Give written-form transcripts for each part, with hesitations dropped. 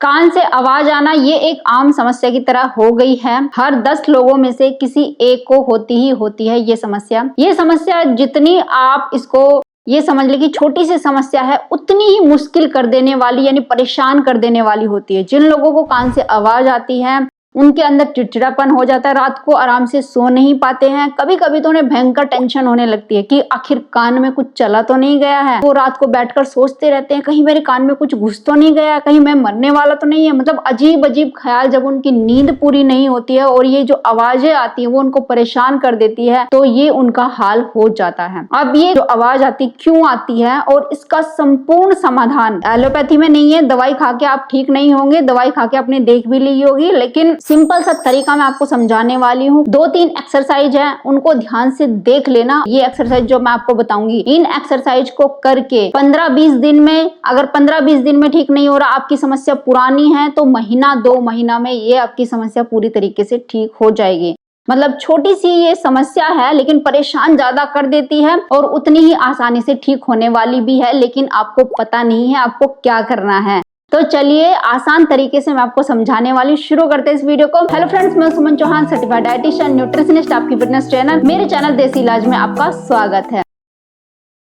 कान से आवाज आना ये एक आम समस्या की तरह हो गई है। हर 10 लोगों में से किसी एक को होती ही होती है ये समस्या। ये समस्या जितनी आप इसको ये समझ ले कि छोटी सी समस्या है, उतनी ही मुश्किल कर देने वाली यानी परेशान कर देने वाली होती है। जिन लोगों को कान से आवाज आती है उनके अंदर चिड़चिड़ापन हो जाता है, रात को आराम से सो नहीं पाते हैं। कभी कभी तो उन्हें भयंकर टेंशन होने लगती है कि आखिर कान में कुछ चला तो नहीं गया है। वो रात को बैठकर सोचते रहते हैं कहीं मेरे कान में कुछ घुस तो नहीं गया, कहीं मैं मरने वाला तो नहीं है। मतलब अजीब अजीब ख्याल, जब उनकी नींद पूरी नहीं होती है और ये जो आवाजें आती है वो उनको परेशान कर देती है, तो ये उनका हाल हो जाता है। अब ये जो आवाज आती क्यों आती है और इसका संपूर्ण समाधान एलोपैथी में नहीं है। दवाई खा के आप ठीक नहीं होंगे, दवाई खा के आपने देख भी ली होगी, लेकिन सिंपल सा तरीका मैं आपको समझाने वाली हूँ। 2-3 एक्सरसाइज है, उनको ध्यान से देख लेना। ये एक्सरसाइज जो मैं आपको बताऊंगी, इन एक्सरसाइज को करके 15-20 दिन में, अगर 15-20 दिन में ठीक नहीं हो रहा, आपकी समस्या पुरानी है, तो महीना 2 महीना में ये आपकी समस्या पूरी तरीके से ठीक हो जाएगी। मतलब छोटी सी ये समस्या है लेकिन परेशान ज्यादा कर देती है और उतनी ही आसानी से ठीक होने वाली भी है, लेकिन आपको पता नहीं है आपको क्या करना है। तो चलिए आसान तरीके से मैं आपको समझाने वाली, शुरू करते हैं इस वीडियो को। हेलो फ्रेंड्स, मैं सुमन चौहान, सर्टिफाइड डाइटिशियन, न्यूट्रिशनिस्ट, आपकी फिटनेस ट्रेनर। मेरे चैनल देसी इलाज में आपका स्वागत है।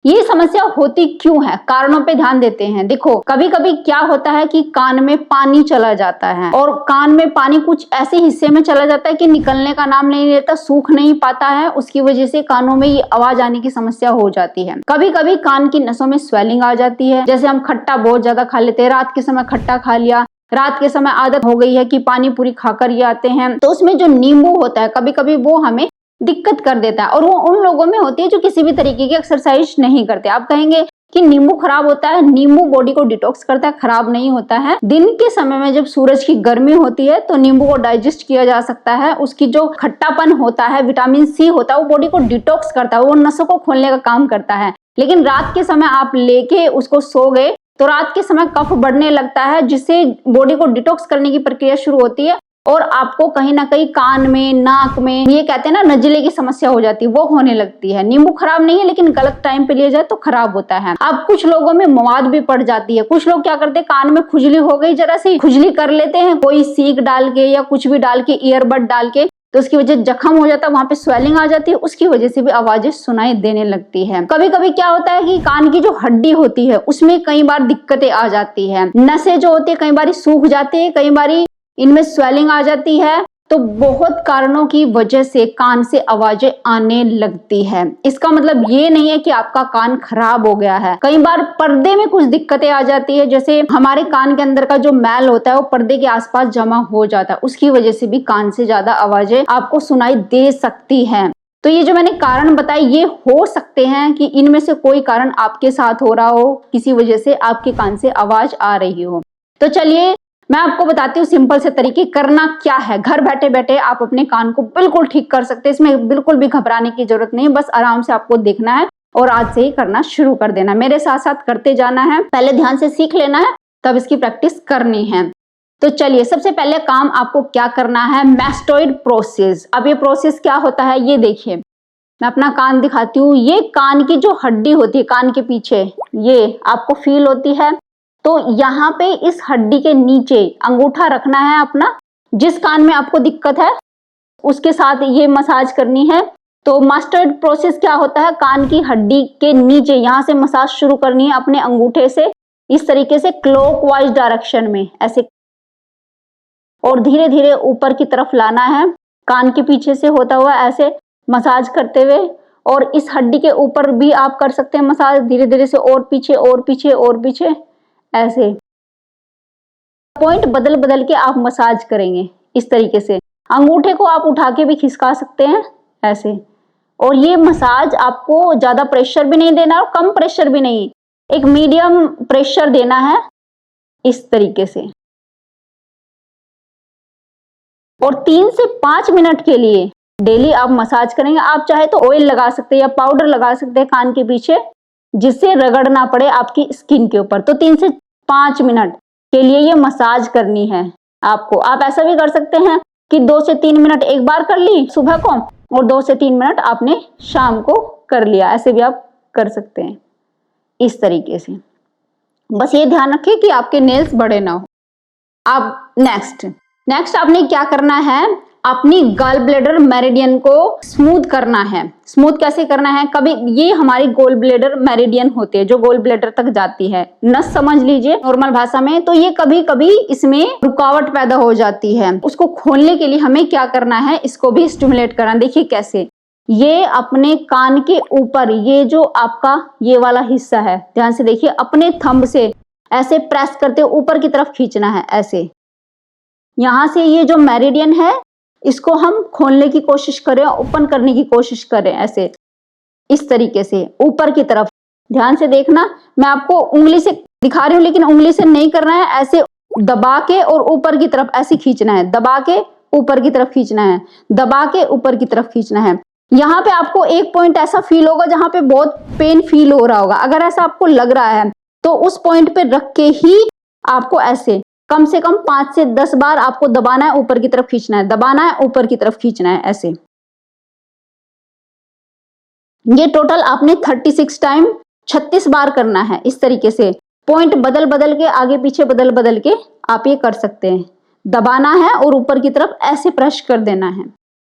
ये समस्या होती क्यों है, कारणों पे ध्यान देते हैं। देखो, कभी कभी क्या होता है कि कान में पानी चला जाता है और कान में पानी कुछ ऐसे हिस्से में चला जाता है कि निकलने का नाम नहीं लेता, सूख नहीं पाता है। उसकी वजह से कानों में ये आवाज आने की समस्या हो जाती है। कभी कभी कान की नसों में स्वेलिंग आ जाती है, जैसे हम खट्टा बहुत ज्यादा खा लेते हैं, रात के समय खट्टा खा लिया, रात के समय आदत हो गई है कि पानी पूरी खाकर ये आते हैं, तो उसमें जो नींबू होता है कभी कभी वो हमें दिक्कत कर देता है। और वो उन लोगों में होती है जो किसी भी तरीके की एक्सरसाइज नहीं करते। आप कहेंगे कि नींबू खराब होता है, नींबू बॉडी को डिटॉक्स करता है, खराब नहीं होता है। दिन के समय में जब सूरज की गर्मी होती है तो नींबू को डाइजेस्ट किया जा सकता है। उसकी जो खट्टापन होता है, विटामिन सी होता है, वो बॉडी को डिटॉक्स करता है, वो नसों को खोलने का काम करता है। लेकिन रात के समय आप लेके उसको सो गए तो रात के समय कफ बढ़ने लगता है, जिससे बॉडी को डिटॉक्स करने की प्रक्रिया शुरू होती है और आपको कहीं ना कहीं कान में, नाक में, ये कहते हैं ना नजले की समस्या हो जाती है, वो होने लगती है। नींबू खराब नहीं है लेकिन गलत टाइम पे लिया जाए तो खराब होता है। अब कुछ लोगों में मवाद भी पड़ जाती है। कुछ लोग क्या करते हैं, कान में खुजली हो गई, जरा सी खुजली कर लेते हैं, कोई सीक डाल के या कुछ भी डाल के, ईयरबड डाल के, तो उसकी वजह जख्म हो जाता है, वहां पे स्वेलिंग आ जाती है, उसकी वजह से भी आवाजें सुनाई देने लगती है। कभी कभी क्या होता है कि कान की जो हड्डी होती है उसमें कई बार दिक्कतें आ जाती है, नसें जो होती है कई बार सूख जाती है, कई बार इनमें स्वेलिंग आ जाती है। तो बहुत कारणों की वजह से कान से आवाजें आने लगती है। इसका मतलब ये नहीं है कि आपका कान खराब हो गया है। कई बार पर्दे में कुछ दिक्कतें आ जाती है, जैसे हमारे कान के अंदर का जो मैल होता है वो पर्दे के आसपास जमा हो जाता है, उसकी वजह से भी कान से ज्यादा आवाजें आपको सुनाई दे सकती हैं। तो ये जो मैंने कारण बताए ये हो सकते हैं कि इनमें से कोई कारण आपके साथ हो रहा हो, किसी वजह से आपके कान से आवाज आ रही हो। तो चलिए मैं आपको बताती हूँ सिंपल से तरीके, करना क्या है। घर बैठे बैठे आप अपने कान को बिल्कुल ठीक कर सकते हैं, इसमें बिल्कुल भी घबराने की जरूरत नहीं है। बस आराम से आपको देखना है और आज से ही करना शुरू कर देना, मेरे साथ साथ करते जाना है। पहले ध्यान से सीख लेना है, तब इसकी प्रैक्टिस करनी है। तो चलिए सबसे पहले काम आपको क्या करना है, मैस्टॉइड प्रोसेस। अब ये प्रोसेस क्या होता है ये देखिए, मैं अपना कान दिखाती हूँ। ये कान की जो हड्डी होती है कान के पीछे, ये आपको फील होती है। तो यहाँ पे इस हड्डी के नीचे अंगूठा रखना है अपना, जिस कान में आपको दिक्कत है उसके साथ ये मसाज करनी है। तो मास्टर्ड प्रोसेस क्या होता है, कान की हड्डी के नीचे यहाँ से मसाज शुरू करनी है अपने अंगूठे से, इस तरीके से क्लॉकवाइज डायरेक्शन में ऐसे, और धीरे धीरे ऊपर की तरफ लाना है, कान के पीछे से होता हुआ ऐसे मसाज करते हुए। और इस हड्डी के ऊपर भी आप कर सकते हैं मसाज, धीरे धीरे से और पीछे और पीछे और पीछे, ऐसे पॉइंट बदल बदल के आप मसाज करेंगे इस तरीके से। अंगूठे को आप उठा के भी खिसका सकते हैं ऐसे। और ये मसाज आपको ज्यादा प्रेशर भी नहीं देना और कम प्रेशर भी नहीं, एक मीडियम प्रेशर देना है इस तरीके से। और 3 से 5 मिनट के लिए डेली आप मसाज करेंगे। आप चाहे तो ऑयल लगा सकते हैं या पाउडर लगा सकते हैं कान के पीछे, जिससे रगड़ना पड़े आपकी स्किन के ऊपर। तो 3 से 5 मिनट के लिए ये मसाज करनी है आपको। आप ऐसा भी कर सकते हैं कि 2 से 3 मिनट एक बार कर ली सुबह को और 2 से 3 मिनट आपने शाम को कर लिया, ऐसे भी आप कर सकते हैं इस तरीके से। बस ये ध्यान रखें कि आपके नेल्स बड़े ना हो। अब नेक्स्ट आपने क्या करना है, अपनी गॉल ब्लैडर मेरिडियन को स्मूथ करना है। स्मूथ कैसे करना है, कभी ये हमारी गोल ब्लैडर मेरिडियन होती है जो गोल ब्लैडर तक जाती है, नस समझ लीजिए नॉर्मल भाषा में। तो ये कभी कभी इसमें रुकावट पैदा हो जाती है, उसको खोलने के लिए हमें क्या करना है, इसको भी स्टिमुलेट करना। देखिए कैसे, ये अपने कान के ऊपर, ये जो आपका ये वाला हिस्सा है, ध्यान से देखिए, अपने थंब से ऐसे प्रेस करते ऊपर की तरफ खींचना है ऐसे। यहां से ये जो मेरिडियन है इसको हम खोलने की कोशिश करें, ओपन करने की कोशिश करें ऐसे, इस तरीके से ऊपर की तरफ। ध्यान से देखना, मैं आपको उंगली से दिखा रही हूं लेकिन उंगली से नहीं करना है, ऐसे दबा के और ऊपर की तरफ ऐसे खींचना है, दबा के ऊपर की तरफ खींचना है, दबा के ऊपर की तरफ खींचना है। यहाँ पे आपको एक पॉइंट ऐसा फील होगा जहां पे बहुत पेन फील हो रहा होगा। अगर ऐसा आपको लग रहा है तो उस पॉइंट पे रख के ही आपको ऐसे कम से कम 5 से 10 बार आपको दबाना है, ऊपर की तरफ खींचना है, दबाना है, ऊपर की तरफ खींचना है ऐसे। ये टोटल आपने 36 टाइम 36 बार करना है। इस तरीके से पॉइंट बदल बदल के, आगे पीछे बदल बदल के आप ये कर सकते हैं। दबाना है और ऊपर की तरफ ऐसे प्रेस कर देना है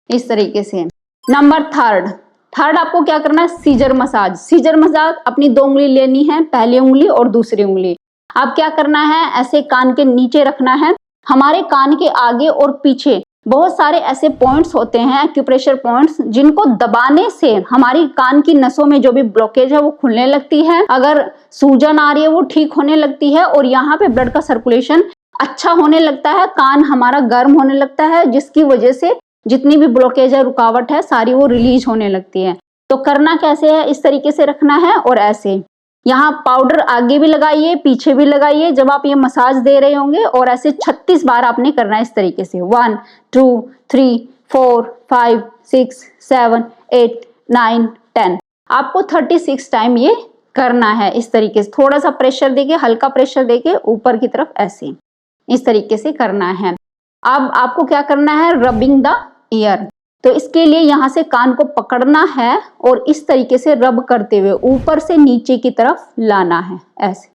इस तरीके से। नंबर थर्ड आपको क्या करना है, सीजर मसाज। सीजर मसाज अपनी 2 उंगली लेनी है, पहली उंगली और दूसरी उंगली। आप क्या करना है, ऐसे कान के नीचे रखना है। हमारे कान के आगे और पीछे बहुत सारे ऐसे पॉइंट्स होते हैं, एक्यूप्रेशर पॉइंट्स, जिनको दबाने से हमारी कान की नसों में जो भी ब्लॉकेज है वो खुलने लगती है। अगर सूजन आ रही है वो ठीक होने लगती है और यहाँ पे ब्लड का सर्कुलेशन अच्छा होने लगता है, कान हमारा गर्म होने लगता है, जिसकी वजह से जितनी भी ब्लॉकेज है, रुकावट है, सारी वो रिलीज होने लगती है। तो करना कैसे है, इस तरीके से रखना है और ऐसे यहाँ पाउडर आगे भी लगाइए, पीछे भी लगाइए जब आप ये मसाज दे रहे होंगे, और ऐसे 36 बार आपने करना है इस तरीके से। 1 2 3 4 5 6 7 8 9 10 आपको 36 टाइम ये करना है इस तरीके से। थोड़ा सा प्रेशर देके, हल्का प्रेशर देके ऊपर की तरफ ऐसे इस तरीके से करना है। अब आपको क्या करना है, रबिंग द ईयर। तो इसके लिए यहां से कान को पकड़ना है और इस तरीके से रब करते हुए ऊपर से नीचे की तरफ लाना है ऐसे।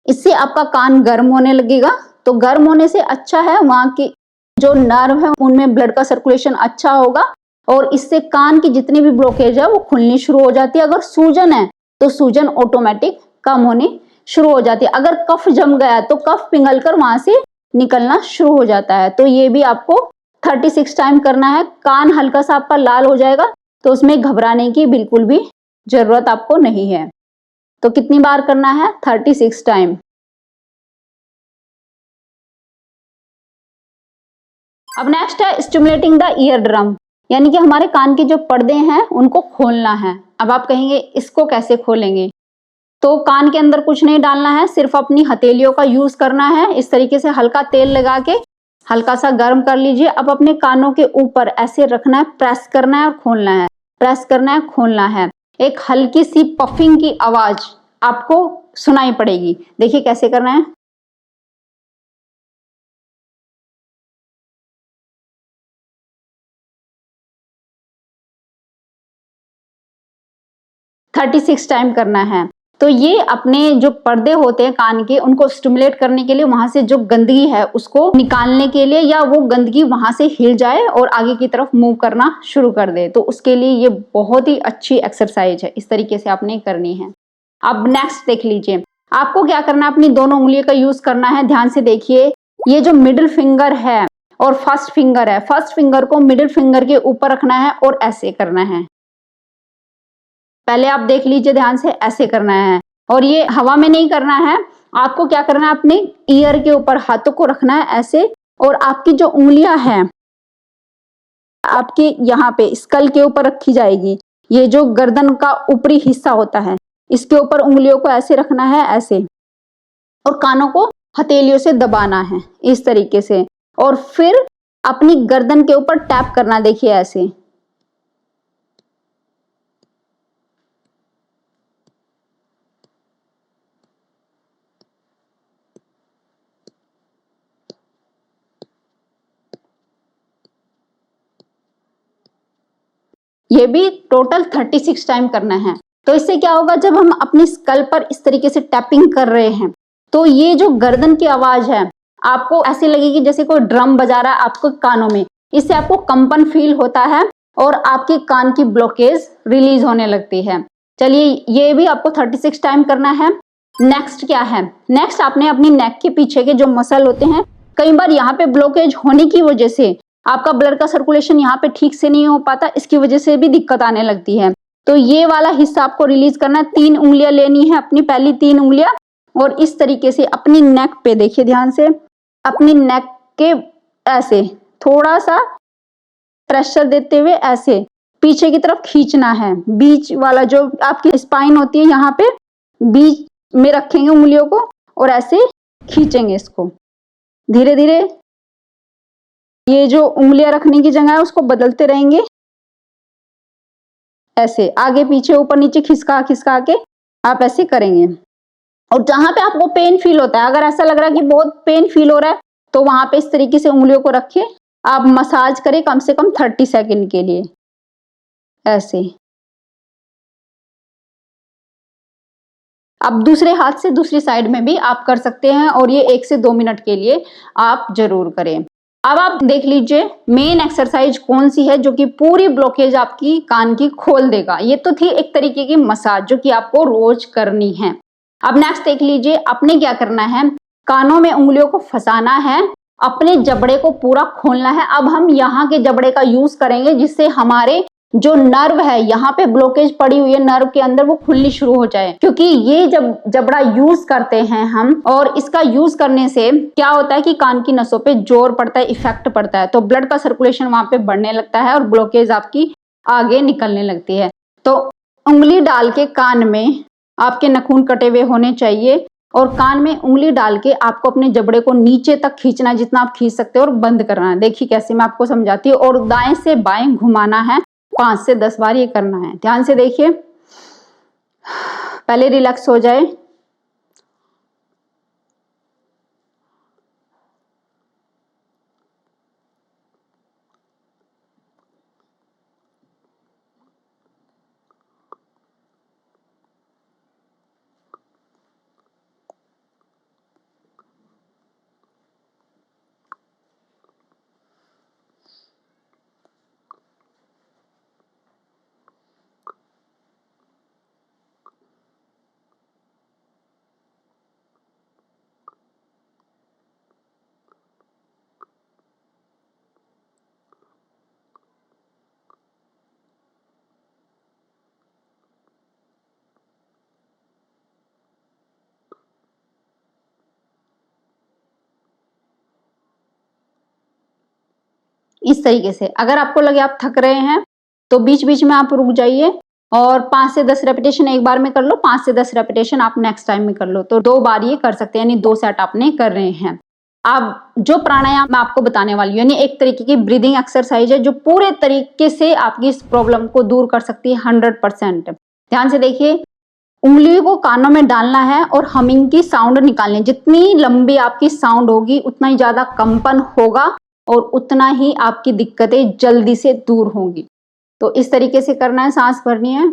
इससे आपका कान गर्म होने लगेगा। तो गर्म होने से अच्छा है, वहां की जो नर्व है उनमें ब्लड का सर्कुलेशन अच्छा होगा और इससे कान की जितनी भी ब्लॉकेज है वो खुलनी शुरू हो जाती है। अगर सूजन है तो सूजन ऑटोमेटिक कम होनी शुरू हो जाती है। अगर कफ जम गया तो कफ पिघलकर वहां से निकलना शुरू हो जाता है। तो ये भी आपको 36 टाइम करना है। कान हल्का सा आपका लाल हो जाएगा तो उसमें घबराने की बिल्कुल भी जरूरत आपको नहीं है। तो कितनी बार करना है, 36 टाइम। अब नेक्स्ट है स्टिमुलेटिंग द ईयर ड्रम, यानी कि हमारे कान के जो पर्दे हैं उनको खोलना है। अब आप कहेंगे इसको कैसे खोलेंगे, तो कान के अंदर कुछ नहीं डालना है, सिर्फ अपनी हथेलियों का यूज करना है। इस तरीके से हल्का तेल लगा के हल्का सा गर्म कर लीजिए। अब अपने कानों के ऊपर ऐसे रखना है, प्रेस करना है और खोलना है, प्रेस करना है, खोलना है। एक हल्की सी पफिंग की आवाज आपको सुनाई पड़ेगी। देखिए कैसे करना है। थर्टी 36 टाइम करना है। तो ये अपने जो पर्दे होते हैं कान के, उनको स्टिमुलेट करने के लिए, वहां से जो गंदगी है उसको निकालने के लिए, या वो गंदगी वहां से हिल जाए और आगे की तरफ मूव करना शुरू कर दे, तो उसके लिए ये बहुत ही अच्छी एक्सरसाइज है। इस तरीके से आपने करनी है। अब नेक्स्ट देख लीजिए, आपको क्या करना है, अपनी दोनों उंगलियों का यूज करना है। ध्यान से देखिए, ये जो मिडिल फिंगर है और फर्स्ट फिंगर है, फर्स्ट फिंगर को मिडिल फिंगर के ऊपर रखना है और ऐसे करना है। पहले आप देख लीजिए ध्यान से, ऐसे करना है। और ये हवा में नहीं करना है, आपको क्या करना है, अपने ईयर के ऊपर हाथों को रखना है ऐसे, और आपकी जो उंगलियां हैं आपके यहाँ पे स्कल के ऊपर रखी जाएगी। ये जो गर्दन का ऊपरी हिस्सा होता है इसके ऊपर उंगलियों को ऐसे रखना है ऐसे, और कानों को हथेलियों से दबाना है इस तरीके से, और फिर अपनी गर्दन के ऊपर टैप करना। देखिए ऐसे, ये भी टोटल 36 टाइम करना है। तो इससे क्या होगा, जब हम अपनी स्कल पर इस तरीके से टैपिंग कर रहे हैं तो ये जो गर्दन की आवाज है आपको ऐसी लगेगी जैसे कोई ड्रम बजा रहा है आपको कानों में। इससे आपको कंपन फील होता है और आपके कान की ब्लॉकेज रिलीज होने लगती है। चलिए ये भी आपको 36 टाइम करना है। नेक्स्ट क्या है, नेक्स्ट आपने अपनी नेक के पीछे के जो मसल होते हैं, कई बार यहाँ पे ब्लॉकेज होने की वजह से आपका ब्लड का सर्कुलेशन यहाँ पे ठीक से नहीं हो पाता, इसकी वजह से भी दिक्कत आने लगती है। तो ये वाला हिस्सा आपको रिलीज करना है। 3 उंगलियां लेनी है, अपनी पहली 3 उंगलियां, और इस तरीके से अपनी नेक पे देखिए ध्यान से, अपनी नेक के ऐसे थोड़ा सा प्रेशर देते हुए ऐसे पीछे की तरफ खींचना है। बीच वाला जो आपकी स्पाइन होती है यहाँ पे बीच में रखेंगे उंगलियों को और ऐसे खींचेंगे इसको। धीरे धीरे ये जो उंगलियां रखने की जगह है उसको बदलते रहेंगे, ऐसे आगे पीछे ऊपर नीचे खिसका खिसका के आप ऐसे करेंगे। और जहां पे आपको पेन फील होता है, अगर ऐसा लग रहा है कि बहुत पेन फील हो रहा है, तो वहां पे इस तरीके से उंगलियों को रखे आप मसाज करें कम से कम 30 सेकंड के लिए ऐसे। अब दूसरे हाथ से दूसरी साइड में भी आप कर सकते हैं और ये 1 से 2 मिनट के लिए आप जरूर करें। अब आप देख लीजिए मेन एक्सरसाइज कौन सी है जो कि पूरी ब्लॉकेज आपकी कान की खोल देगा। ये तो थी एक तरीके की मसाज जो कि आपको रोज करनी है। अब नेक्स्ट देख लीजिए आपने क्या करना है, कानों में उंगलियों को फंसाना है, अपने जबड़े को पूरा खोलना है। अब हम यहाँ के जबड़े का यूज करेंगे जिससे हमारे जो नर्व है यहाँ पे ब्लॉकेज पड़ी हुई है नर्व के अंदर वो खुलनी शुरू हो जाए। क्योंकि ये जब जबड़ा यूज करते हैं हम, और इसका यूज करने से क्या होता है कि कान की नसों पे जोर पड़ता है, इफेक्ट पड़ता है, तो ब्लड का सर्कुलेशन वहां पे बढ़ने लगता है और ब्लॉकेज आपकी आगे निकलने लगती है। तो उंगली डाल के कान में आपके नाखून कटे हुए होने चाहिए और कान में उंगली डाल के आपको अपने जबड़े को नीचे तक खींचना है जितना आप खींच सकते हो और बंद करना है। देखिए कैसे मैं आपको समझाती हूँ। और दाएं से बाएं घुमाना है, 5 से 10 बार ये करना है। ध्यान से देखिए, पहले रिलैक्स हो जाए। इस तरीके से अगर आपको लगे आप थक रहे हैं तो बीच बीच में आप रुक जाइए और 5 से 10 रेपिटेशन एक बार में कर लो, 5 से 10 रेपिटेशन आप नेक्स्ट टाइम में कर लो। तो 2 बार ये कर सकते हैं, यानी 2 सेट आपने कर रहे हैं। अब जो प्राणायाम मैं आपको बताने वाली हूँ यानी एक तरीके की ब्रीदिंग एक्सरसाइज है जो पूरे तरीके से आपकी इस प्रॉब्लम को दूर कर सकती है 100%। ध्यान से देखिए, उंगली को कानों में डालना है और हमिंग की साउंड निकालनी है। जितनी लंबी आपकी साउंड होगी उतना ही ज्यादा कंपन होगा और उतना ही आपकी दिक्कतें जल्दी से दूर होंगी। तो इस तरीके से करना है, सांस भरनी है।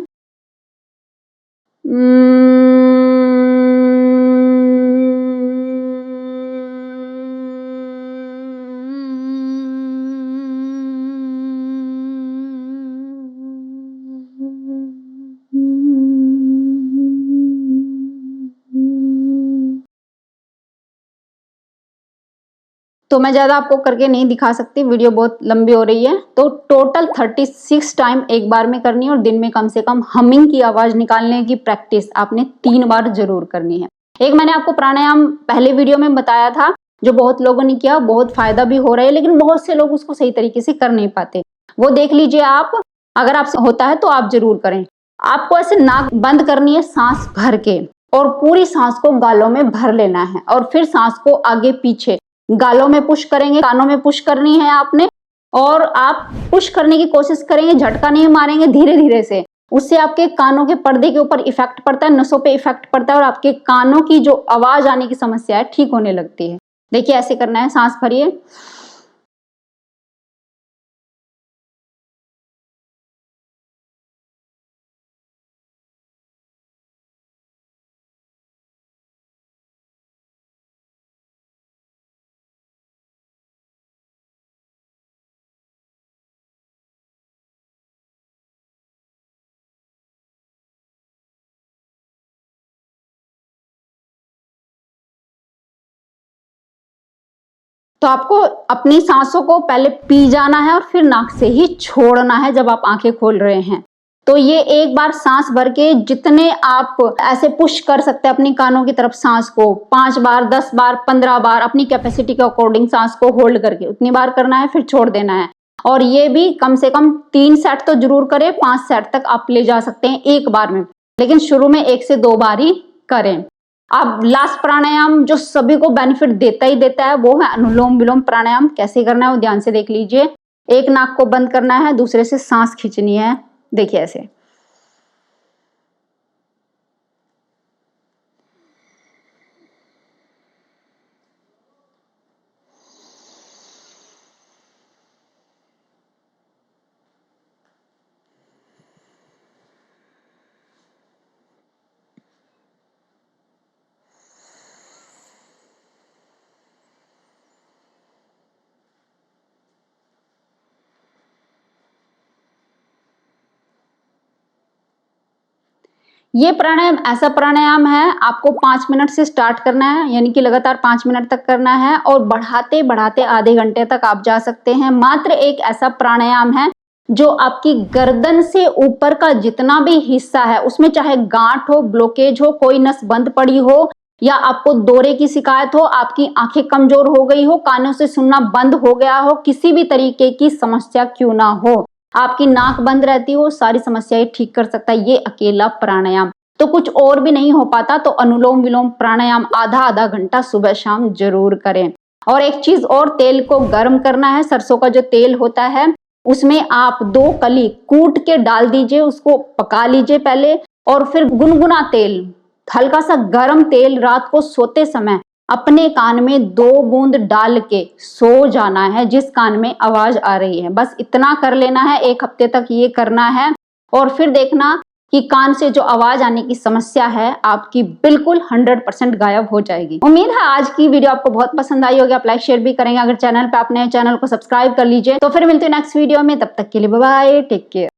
तो मैं ज्यादा आपको करके नहीं दिखा सकती, वीडियो बहुत लंबी हो रही है। तो टोटल 36 टाइम एक बार में करनी है और दिन में कम से कम हमिंग की आवाज निकालने की प्रैक्टिस आपने 3 बार जरूर करनी है। एक मैंने आपको प्राणायाम पहले वीडियो में बताया था जो बहुत लोगों ने किया, बहुत फायदा भी हो रहा है, लेकिन बहुत से लोग उसको सही तरीके से कर नहीं पाते। वो देख लीजिए आप, अगर आपसे होता है तो आप जरूर करें। आपको ऐसे नाक बंद करनी है सांस भर के और पूरी सांस को गालों में भर लेना है और फिर सांस को आगे पीछे गालों में पुश करेंगे, कानों में पुश करनी है आपने। और आप पुश करने की कोशिश करेंगे, झटका नहीं मारेंगे, धीरे धीरे से। उससे आपके कानों के पर्दे के ऊपर इफेक्ट पड़ता है, नसों पे इफेक्ट पड़ता है और आपके कानों की जो आवाज आने की समस्या है ठीक होने लगती है। देखिए ऐसे करना है, सांस भरिए। तो आपको अपनी सांसों को पहले पी जाना है और फिर नाक से ही छोड़ना है जब आप आंखें खोल रहे हैं। तो ये एक बार सांस भर के जितने आप ऐसे पुश कर सकते हैं अपनी कानों की तरफ सांस को, 5 बार, 10 बार, 15 बार, अपनी कैपेसिटी के अकॉर्डिंग सांस को होल्ड करके उतनी बार करना है, फिर छोड़ देना है। और ये भी कम से कम 3 सेट तो जरूर करें, 5 सेट तक आप ले जा सकते हैं एक बार में, लेकिन शुरू में 1 से 2 बार ही करें। अब लास्ट प्राणायाम जो सभी को बेनिफिट देता ही देता है वो है अनुलोम विलोम प्राणायाम। कैसे करना है वो ध्यान से देख लीजिए। एक नाक को बंद करना है, दूसरे से सांस खींचनी है। देखिए ऐसे। ये प्राणायाम ऐसा प्राणायाम है, आपको 5 मिनट से स्टार्ट करना है, यानी कि लगातार 5 मिनट तक करना है और बढ़ाते बढ़ाते आधे घंटे तक आप जा सकते हैं। मात्र एक ऐसा प्राणायाम है जो आपकी गर्दन से ऊपर का जितना भी हिस्सा है उसमें चाहे गांठ हो, ब्लॉकेज हो, कोई नस बंद पड़ी हो या आपको दौरे की शिकायत हो, आपकी आंखें कमजोर हो गई हो, कानों से सुनना बंद हो गया हो, किसी भी तरीके की समस्या क्यों ना हो, आपकी नाक बंद रहती हो, सारी समस्याएं ठीक कर सकता है ये अकेला प्राणायाम। तो कुछ और भी नहीं हो पाता तो अनुलोम विलोम प्राणायाम आधा घंटा सुबह शाम जरूर करें। और एक चीज और, तेल को गर्म करना है। सरसों का जो तेल होता है उसमें आप 2 कली कूट के डाल दीजिए, उसको पका लीजिए पहले, और फिर गुनगुना तेल, हल्का सा गर्म तेल रात को सोते समय अपने कान में 2 बूंद डाल के सो जाना है जिस कान में आवाज आ रही है। बस इतना कर लेना है, 1 हफ्ते तक ये करना है और फिर देखना कि कान से जो आवाज आने की समस्या है आपकी बिल्कुल 100% गायब हो जाएगी। उम्मीद है आज की वीडियो आपको बहुत पसंद आई होगी। आप लाइक शेयर भी करेंगे। अगर चैनल पे आपने चैनल को सब्सक्राइब कर लीजिए। तो फिर मिलते हैं नेक्स्ट वीडियो में, तब तक के लिए बाय बाय, टेक केयर।